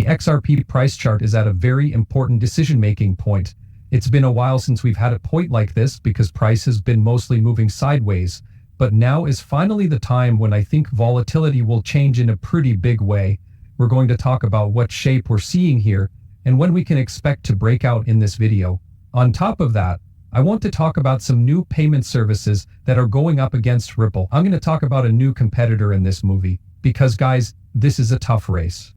The XRP price chart is at a very important decision-making point. It's been a while since we've had a point like this because price has been mostly moving sideways, but now is finally the time when I think volatility will change in a pretty big way. We're going to talk about what shape we're seeing here and when we can expect to break out in this video. On top of that, I want to talk about some new payment services that are going up against Ripple. I'm going to talk about a new competitor in this movie because, guys, this is a tough race.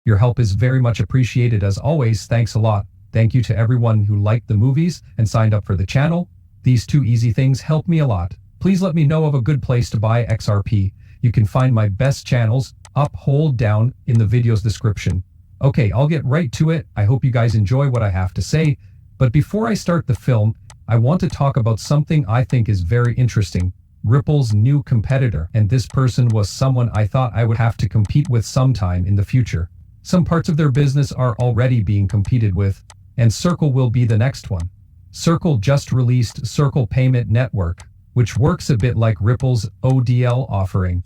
Your help is very much appreciated as always. Thanks a lot. Thank you to everyone who liked the movies and signed up for the channel. These two easy things help me a lot. Please let me know of a good place to buy XRP. You can find my best channels up, hold down in the video's description. Okay, I'll get right to it. I hope you guys enjoy what I have to say. But before I start the film, I want to talk about something I think is very interesting. Ripple's new competitor, and this person was someone I thought I would have to compete with sometime in the future. Some parts of their business are already being competed with, and Circle will be the next one. Circle just released Circle Payment Network, which works a bit like Ripple's ODL offering.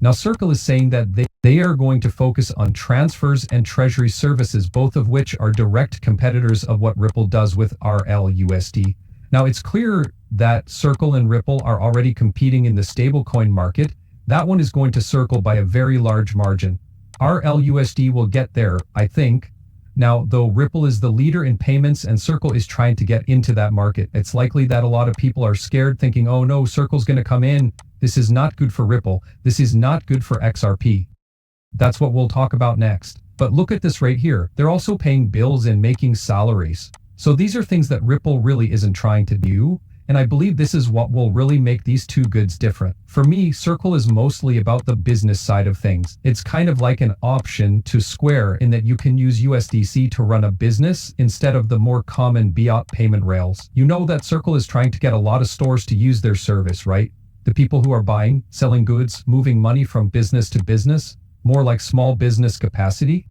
Now Circle is saying that they are going to focus on transfers and treasury services, both of which are direct competitors of what Ripple does with RLUSD. Now it's clear that Circle and Ripple are already competing in the stablecoin market. That one is going to Circle by a very large margin. RLUSD will get there, I think. Now, though Ripple is the leader in payments and Circle is trying to get into that market, it's likely that a lot of people are scared, thinking, oh no, Circle's going to come in. This is not good for Ripple. This is not good for XRP. That's what we'll talk about next. But look at this right here. They're also paying bills and making salaries. So these are things that Ripple really isn't trying to do. And I believe this is what will really make these two goods different. For me, Circle is mostly about the business side of things. It's kind of like an option to Square in that you can use USDC to run a business instead of the more common fiat payment rails. You know that Circle is trying to get a lot of stores to use their service, right? The people who are buying, selling goods, moving money from business to business, more like small business capacity.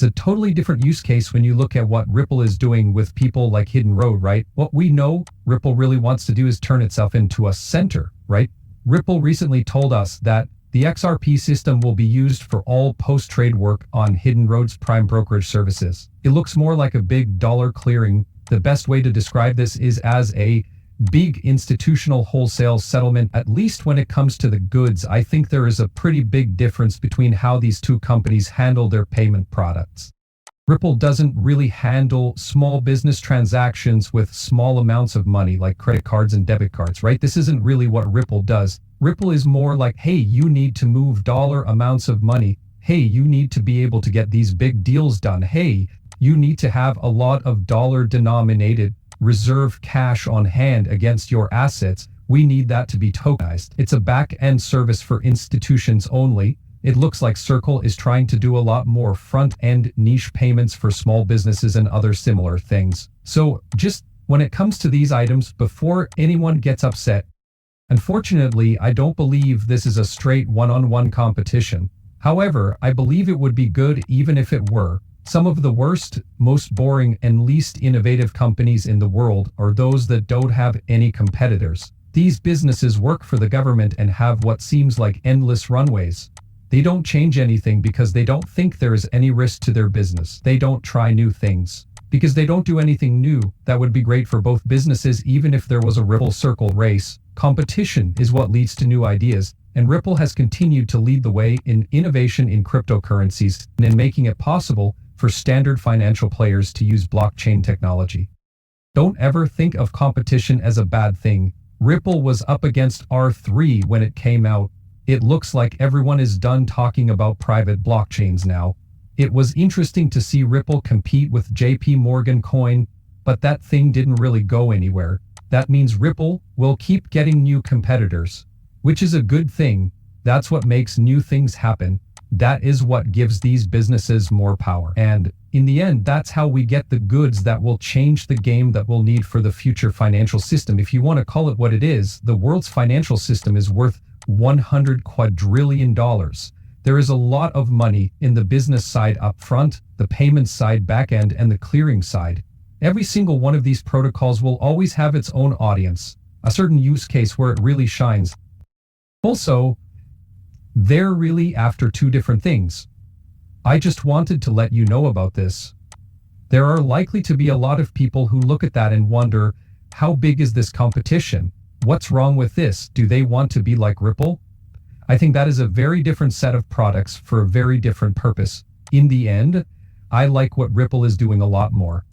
It's a totally different use case when you look at what Ripple is doing with people like Hidden Road, right? What we know Ripple really wants to do is turn itself into a center, right? Ripple recently told us that the XRP system will be used for all post-trade work on Hidden Road's prime brokerage services. It looks more like a big dollar clearing. The best way to describe this is as a big institutional wholesale settlement. At least when it comes to the goods, I think there is a pretty big difference between how these two companies handle their payment products. Ripple doesn't really handle small business transactions with small amounts of money like credit cards and debit cards, right? This isn't really what Ripple does. Ripple is more like, hey, you need to move dollar amounts of money. Hey, you need to be able to get these big deals done. Hey, you need to have a lot of dollar denominated reserve cash on hand against your assets. We need that to be tokenized. It's a back-end service for institutions only. It looks like Circle is trying to do a lot more front-end niche payments for small businesses and other similar things. So just when it comes to these items, before anyone gets upset, unfortunately, I don't believe this is a straight one-on-one competition. However, I believe it would be good even if it were. Some of the worst, most boring, and least innovative companies in the world are those that don't have any competitors. These businesses work for the government and have what seems like endless runways. They don't change anything because they don't think there is any risk to their business. They don't try new things because they don't do anything new. That would be great for both businesses even if there was a Ripple Circle race. Competition is what leads to new ideas, and Ripple has continued to lead the way in innovation in cryptocurrencies and in making it possible for standard financial players to use blockchain technology. Don't ever think of competition as a bad thing. Ripple was up against R3 when it came out. It looks like everyone is done talking about private blockchains now. It was interesting to see Ripple compete with JP Morgan Coin, but that thing didn't really go anywhere. That means Ripple will keep getting new competitors, which is a good thing. That's what makes new things happen. That is what gives these businesses more power. And in the end, that's how we get the goods that will change the game that we'll need for the future financial system. If you want to call it what it is, the world's financial system is worth $100 quadrillion. There is a lot of money in the business side up front, the payment side back end, and the clearing side. Every single one of these protocols will always have its own audience, a certain use case where it really shines. Also, they're really after two different things. I just wanted to let you know about this. There are likely to be a lot of people who look at that and wonder, how big is this competition? What's wrong with this? Do they want to be like Ripple? I think that is a very different set of products for a very different purpose. In the end, I like what Ripple is doing a lot more.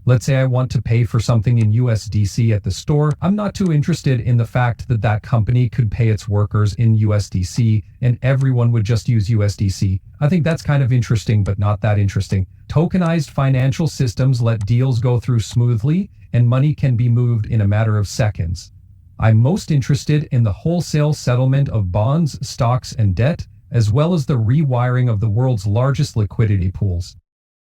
Let's say I want to pay for something in USDC at the store. I'm not too interested in the fact that that company could pay its workers in USDC and everyone would just use USDC. I think that's kind of interesting, but not that interesting. Tokenized financial systems let deals go through smoothly and money can be moved in a matter of seconds. I'm most interested in the wholesale settlement of bonds, stocks, and debt, as well as the rewiring of the world's largest liquidity pools.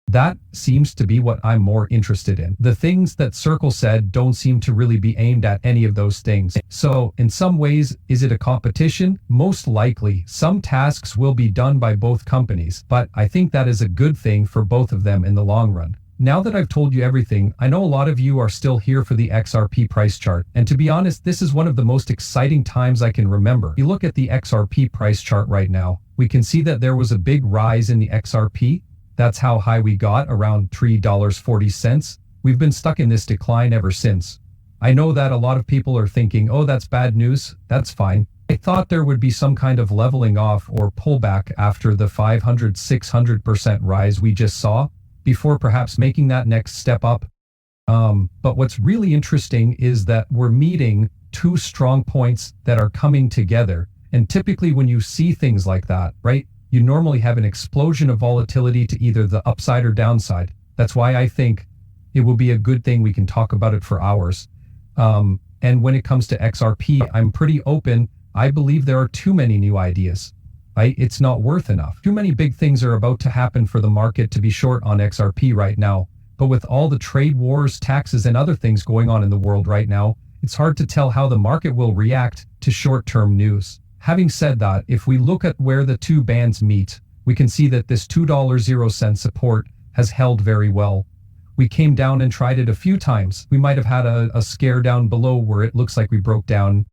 That seems to be what I'm more interested in. The things that Circle said don't seem to really be aimed at any of those things. So, in some ways, is it a competition? Most likely, some tasks will be done by both companies, but I think that is a good thing for both of them in the long run. Now that I've told you everything, I know a lot of you are still here for the XRP price chart, and to be honest, this is one of the most exciting times I can remember. If you look at the XRP price chart right now, we can see that there was a big rise in the XRP. That's how high we got, around $3.40. We've been stuck in this decline ever since. I know that a lot of people are thinking, oh, that's bad news. That's fine. I thought there would be some kind of leveling off or pullback after the 500-600% rise we just saw, before perhaps making that next step up. But what's really interesting is that we're meeting two strong points that are coming together. And typically when you see things like that, right, you normally have an explosion of volatility to either the upside or downside. That's why I think it will be a good thing. We can talk about it for hours. And when it comes to XRP, I'm pretty open. I believe there are too many new ideas. Right? It's not worth enough. Too many big things are about to happen for the market to be short on XRP right now. But with all the trade wars, taxes, and other things going on in the world right now, it's hard to tell how the market will react to short-term news. Having said that, if we look at where the two bands meet, we can see that this $2.00 support has held very well. We came down and tried it a few times. We might have had a scare down below where it looks like we broke down